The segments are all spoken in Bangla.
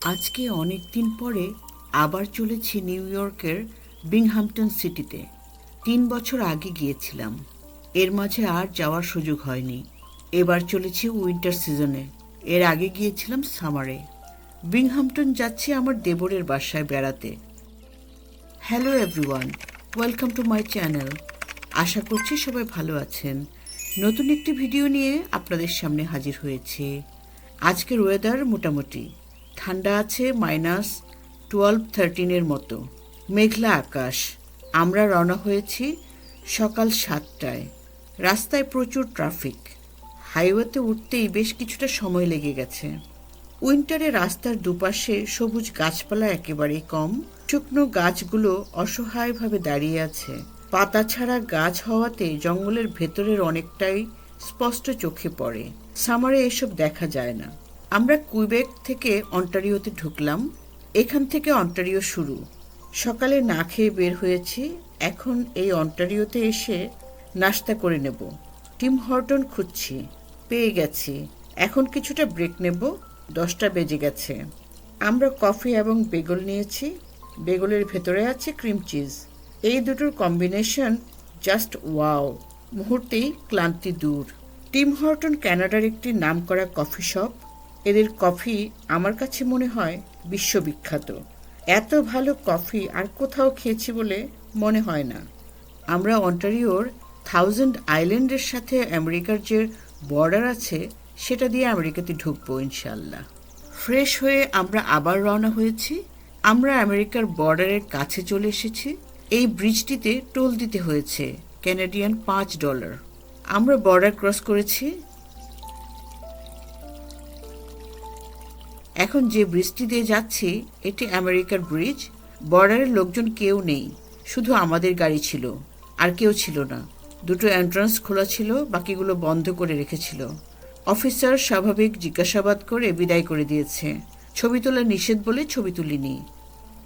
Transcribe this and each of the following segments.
আজকে অনেক দিন পরে আবার চলেছি নিউ ইয়র্কের বিংহামটন সিটিতে। 3 বছর আগে গিয়েছিলাম, এর মাঝে আর যাওয়ার সুযোগ হয়নি। এবার চলেছি উইন্টার সিজনে, এর আগে গিয়েছিলাম সামারে। বিংহামটন যাচ্ছি আমার দেবরের বাসায় বেড়াতে। Hello everyone, welcome to my channel. আশা করছি সবাই ভালো আছেন। নতুন একটি ভিডিও নিয়ে আপনাদের সামনে হাজির হয়েছি। আজকের ওয়েদার মোটামুটি ঠান্ডা আছে, -12-13 মতো, মেঘলা আকাশ। আমরা রওনা হয়েছি সকাল 7টায়। রাস্তায় প্রচুর ট্রাফিক, হাইওয়েতে উঠতেই বেশ কিছুটা সময় লেগে গেছে। উইন্টারে রাস্তার দুপাশে সবুজ গাছপালা একেবারেই কম। শুকনো গাছগুলো অসহায়ভাবে দাঁড়িয়ে আছে। পাতা ছাড়া গাছ হওয়াতে জঙ্গলের ভেতরের অনেকটাই স্পষ্ট চোখে পড়ে। সামারে এসব দেখা যায় না। আমরা কুইবেক থেকে অন্টারিওতে ঢুকলাম। এখান থেকে অন্টারিও শুরু। সকালে না খেয়ে বের হয়েছি। এখন এই অন্টারিওতে এসে নাস্তা করে নেব। টিম হর্টন খুঁজছি, পেয়ে গেছি। এখন কিছুটা ব্রেক নেব। 10টা বেজে গেছে। আমরা কফি এবং বেগল নিয়েছি। বেগলের ভেতরে আছে ক্রিম চিজ। এই দুটোর কম্বিনেশন জাস্ট ওয়াও। মুহূর্তেই ক্লান্তি দূর। টিম হর্টন কানাডার একটি নামকরা কফি শপ। এদের কফি আমার কাছে মনে হয় বিশ্ববিখ্যাত। এত ভালো কফি আর কোথাও খেয়েছি বলে মনে হয় না। আমরা অন্টারিওর 1000 আইল্যান্ডের সাথে আমেরিকার যে বর্ডার আছে সেটা দিয়ে আমেরিকাতে ঢুকবো ইনশাল্লাহ। ফ্রেশ হয়ে আমরা আবার রওনা হয়েছি। আমরা আমেরিকার বর্ডারের কাছে চলে এসেছি। এই ব্রিজটিতে টোল দিতে হয়েছে ক্যানাডিয়ান $5। আমরা বর্ডার ক্রস করেছি। এখন যে ব্রিজটি দিয়ে যাচ্ছি এটি আমেরিকার ব্রিজ। বর্ডারের লোকজন কেউ নেই, শুধু আমাদের গাড়ি ছিল, আর কেউ ছিল না। দুটো এন্ট্রান্স খোলা ছিল, বাকিগুলো বন্ধ করে রেখেছিল। অফিসার স্বাভাবিক জিজ্ঞাসাবাদ করে বিদায় করে দিয়েছে। ছবি তোলা নিষেধ বলে ছবি তুলিনি।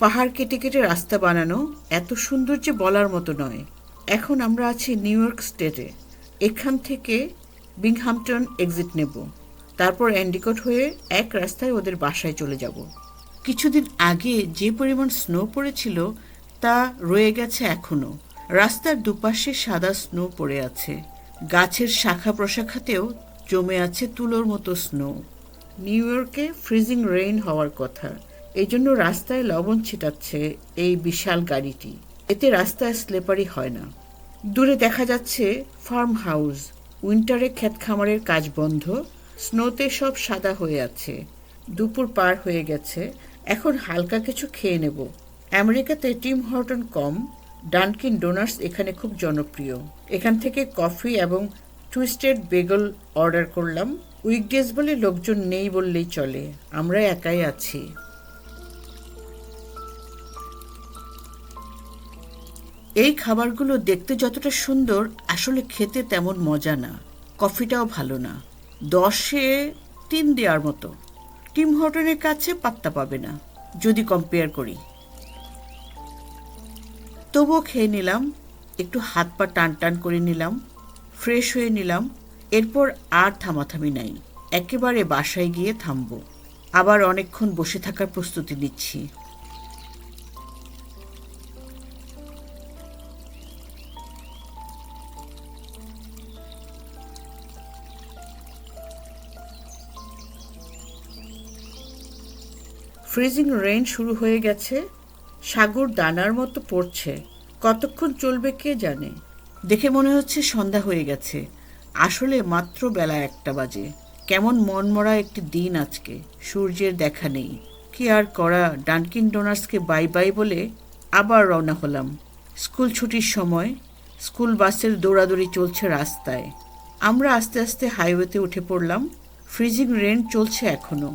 পাহাড় কেটে কেটে রাস্তা বানানো, এত সুন্দর যে বলার মতো নয়। এখন আমরা আছি নিউ ইয়র্ক স্টেটে। এখান থেকে বিংহামটন এক্সিট নেব, তারপর এন্ডিকট হয়ে এক রাস্তায় ওদের বাসায় চলে যাব। কিছুদিন আগে যে পরিমাণ স্নো পড়েছিল তা রয়ে গেছে এখনো। রাস্তার দুপাশে সাদা স্নো পড়ে আছে। গাছের শাখা প্রশাখাতেও জমে আছে তুলোর মতো স্নো। নিউ ইয়র্কে ফ্রিজিং রেইন হওয়ার কথা, এই জন্য রাস্তায় লবণ ছিটাচ্ছে এই বিশাল গাড়িটি। এতে রাস্তায় স্লেপারি হয় না। দূরে দেখা যাচ্ছে ফার্ম হাউস। উইন্টারে ক্ষেত খামারের কাজ বন্ধ। স্নোতে সব সাদা হয়ে আছে। দুপুর পার হয়ে গেছে। এখন হালকা কিছু খেয়ে নেব। আমেরিকাতে টিম হর্টন কম, ডানকিন ডোনাটস এখানে খুব জনপ্রিয়। এখান থেকে কফি এবং টুইস্টেড বেগল অর্ডার করলাম। উইকডেজ বলে লোকজন নেই বললেই চলে, আমরা একাই আছি। এই খাবারগুলো দেখতে যতটা সুন্দর, আসলে খেতে তেমন মজা না। কফিটাও ভালো না। 10-এ 3 দেওয়ার মতো। টিম হর্টনের কাছে পাত্তা পাবে না যদি কম্পেয়ার করি। তবুও খেয়ে নিলাম। একটু হাত পা টান টান করে নিলাম, ফ্রেশ হয়ে নিলাম। এরপর আর থামাথামি নাই, একেবারে বাসায় গিয়ে থামবো। আবার অনেকক্ষণ বসে থাকার প্রস্তুতি নিচ্ছি। ফ্রিজিং রেইন শুরু হয়ে গেছে। সাগর দানার মতো পড়ছে। কতক্ষণ চলবে কে জানে। দেখে মনে হচ্ছে সন্ধ্যা হয়ে গেছে, আসলে মাত্র বেলা 1টা বাজে। কেমন মনমরা একটি দিন আজকে। সূর্যের দেখা নেই। কি আর করা, ডানকিন ডোনাটসকে বাই বাই বলে আবার রওনা হলাম। স্কুল ছুটির সময়। স্কুল বাসের দৌড়াদৌড়ি চলছে রাস্তায়। আমরা আস্তে আস্তে হাইওয়েতে উঠে পড়লাম। ফ্রিজিং রেইন চলছে এখনো।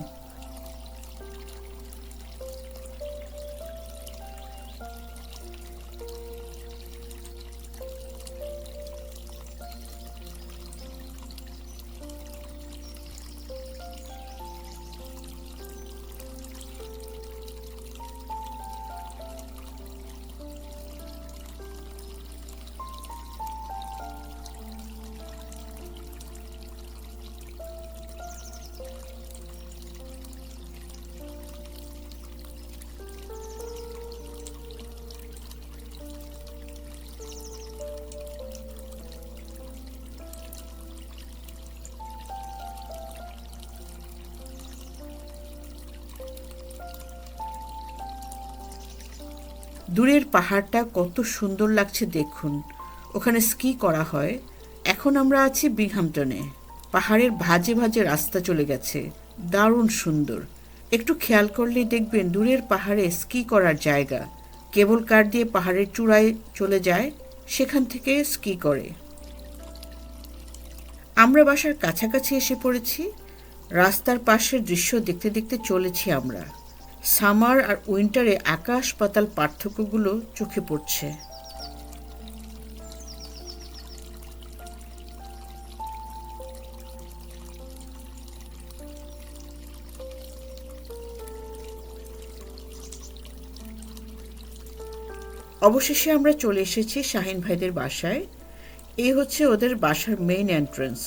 দূরের পাহাড়টা কত সুন্দর লাগছে দেখুন। ওখানে স্কি করা হয়। এখন আমরা আছি বিংহামটনে। পাহাড়ের ভাঁজে ভাঁজে রাস্তা চলে গেছে, দারুণ সুন্দর। একটু খেয়াল করলেই দেখবেন দূরের পাহাড়ে স্কি করার জায়গা। কেবল কার দিয়ে পাহাড়ের চূড়ায় চলে যায়, সেখান থেকে স্কি করে। আমরা বাসার কাছাকাছি এসে পড়েছি। রাস্তার পাশের দৃশ্য দেখতে দেখতে চলেছি আমরা। সামার আর উইন্টারে আকাশ পাতাল পার্থক্যগুলো চোখে পড়ছে। অবশেষে আমরা চলে এসেছি শাহিন ভাইদের বাসায়। এই হচ্ছে ওদের বাসার মেইন এন্ট্রান্স।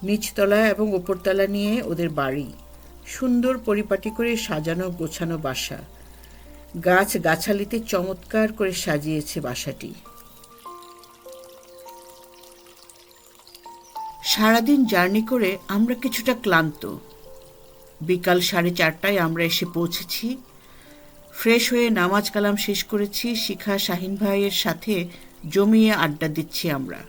নিচতলা এবং উপরতলা নিয়ে ওদের বাড়ি। সুন্দর পরিপাটি করে সাজানো গোছানো বাসা। গাছ গাছালিতে চমৎকার করে সাজিয়েছে বাসাটি। সারাদিন জার্নি করে আমরা কিছুটা ক্লান্ত। বিকাল 4:30টায় আমরা এসে পৌঁছেছি। ফ্রেশ হয়ে নামাজ কালাম শেষ করেছি। শিখা শাহিন ভাইয়ের সাথে জমিয়ে আড্ডা দিচ্ছি আমরা।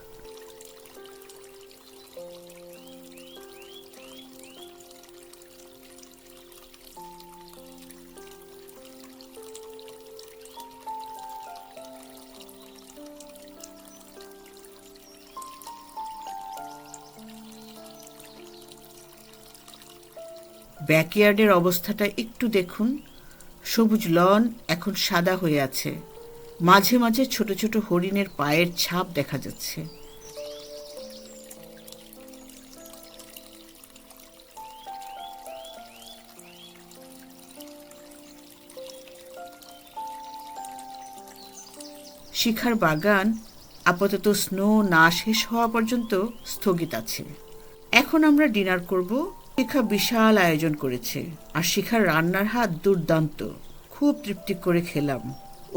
ব্যাকইয়ার্ডের অবস্থাটা একটু দেখুন। সবুজ লন এখন সাদা হয়ে আছে। মাঝে মাঝে ছোট ছোট হরিণের পায়ের ছাপ দেখা যাচ্ছে। শিখার বাগান আপাতত স্নো না শেষ হওয়া পর্যন্ত স্থগিত আছে। এখন আমরা ডিনার করব। শিখা বিশাল আয়োজন করেছে, আর শিখার রান্নার হাত দুর্দান্ত। খুব তৃপ্তি করে খেলাম।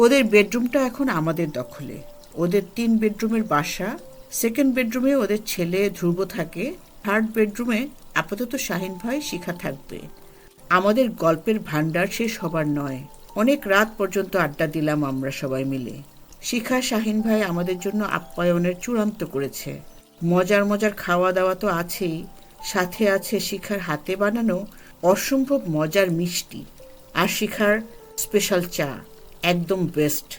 ওদের বেডরুমটা এখন আমাদের দখলে। ওদের 3 বেডরুমের বাসা। সেকেন্ড বেডরুমে ওদের ছেলে ধ্রুব থাকে। থার্ড বেডরুমে আপাতত শাহিন ভাই, শিখা থাকবে। আমাদের গল্পের ভান্ডার শেষ হবার নয়। অনেক রাত পর্যন্ত আড্ডা দিলাম আমরা সবাই মিলে। শিখা শাহিন ভাই আমাদের জন্য আপ্যায়নের চূড়ান্ত করেছে। মজার মজার খাওয়া দাওয়া তো আছেই, সাথে আছে শিখার হাতে বানানো অসম্ভব মজার মিষ্টি আর শিখার স্পেশাল চা, একদম বেস্ট।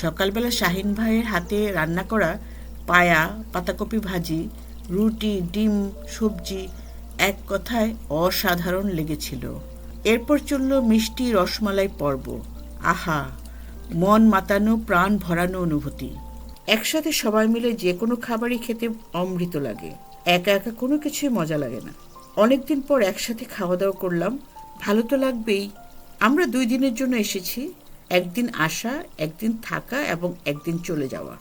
সকালবেলা শাহিন ভাইয়ের হাতে রান্না করা পায়া, পাতাকপি ভাজি, রুটি, ডিম, সবজি, এক কথায় অসাধারণ লেগেছিল। এরপর চলল মিষ্টি রসমালাই পর্ব। আহা, মন মাতানো, প্রাণ ভরানো অনুভূতি। একসাথে সবাই মিলে যে কোনো খাবারই খেতে অমৃত লাগে। একা একা কোনো কিছুই মজা লাগে না। অনেকদিন পর একসাথে খাওয়া দাওয়া করলাম, ভালো তো লাগবেই। আমরা 2 দিনের জন্য এসেছি। একদিন আসা, একদিন থাকা এবং একদিন চলে যাওয়া।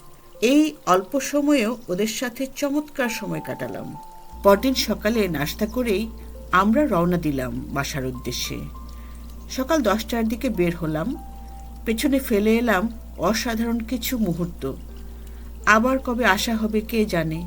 এই অল্প সময়েও ওদের সাথে চমৎকার সময় কাটালাম। পরদিন সকালে নাস্তা করেই আমরা রওনা দিলাম বাসার উদ্দেশ্যে। সকাল 10টার দিকে বের হলাম। পেছনে ফেলে এলাম অসাধারণ কিছু মুহূর্ত। আবার কবে আসা হবে কে জানে।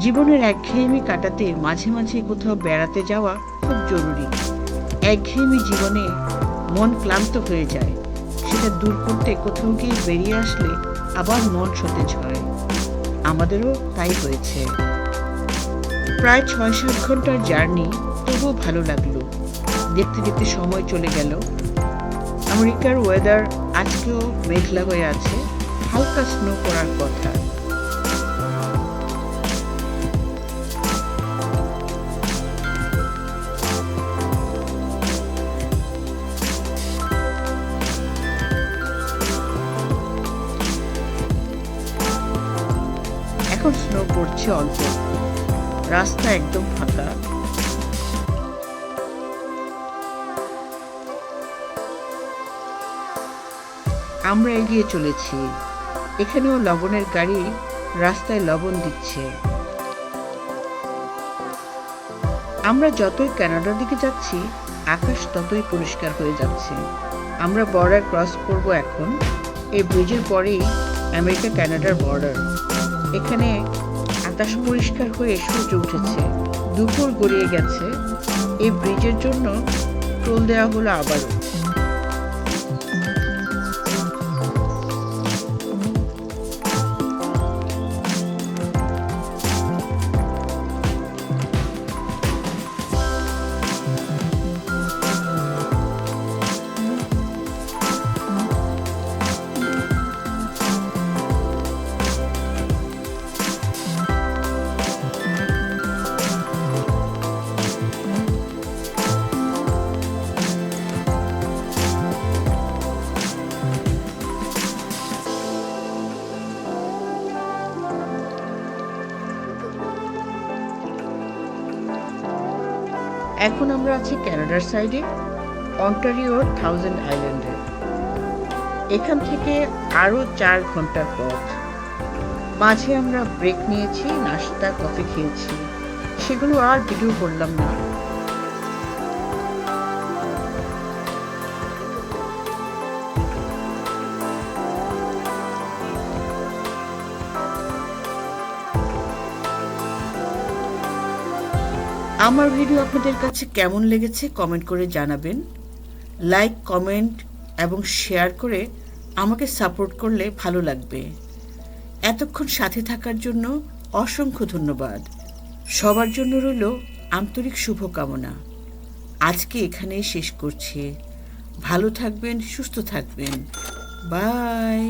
জীবনের একঘেয়েমি কাটাতে মাঝে মাঝে কোথাও বেড়াতে যাওয়া খুব জরুরি। একঘেয়েমি জীবনে মন ক্লান্ত হয়ে যায়। সেটা দূর করতে কোথাও গিয়ে বেরিয়ে আসলে আবার মন সতেজ হয়। আমাদেরও তাই হয়েছে। প্রায় 6-7 ঘন্টার জার্নি, তবুও ভালো লাগলো। দেখতে দেখতে সময় চলে গেল। আমেরিকার ওয়েদার আজকেও মেঘলা হয়ে আছে। হালকা স্নো পড়ার কথা। এখন স্নো পড়ছে অল্প। রাস্তা একদম ফাঁকা। আমরা এগিয়ে চলেছি। এখানেও লবণের গাড়ি রাস্তায় লবণ দিচ্ছে। আমরা যতই কানাডার দিকে যাচ্ছি, আকাশ ততই পরিষ্কার হয়ে যাচ্ছে। আমরা বর্ডার ক্রস করব এখন। এই ব্রিজের পরেই আমেরিকা কানাডার বর্ডার। এখানে আকাশ পরিষ্কার হয়ে সূর্য উঠেছে। দুপুর গড়িয়ে গেছে। এই ব্রিজের জন্য টোল দেওয়া হলো আবারও। এখন আমরা আছি কানাডার সাইডে, অন্টারিওর 1000 আইল্যান্ডে। এখান থেকে আরও 4 ঘন্টার পথ। মাঝে আমরা ব্রেক নিয়েছি, নাস্তা কফি খেয়েছি, সেগুলো আর ভিডিও করলাম না। আমার ভিডিও আপনাদের কাছে কেমন লেগেছে কমেন্ট করে জানাবেন। লাইক, কমেন্ট এবং শেয়ার করে আমাকে সাপোর্ট করলে ভালো লাগবে। এতক্ষণ সাথে থাকার জন্য অসংখ্য ধন্যবাদ। সবার জন্য রইল আন্তরিক শুভকামনা। আজকে এখানেই শেষ করছি। ভালো থাকবেন, সুস্থ থাকবেন। বাই।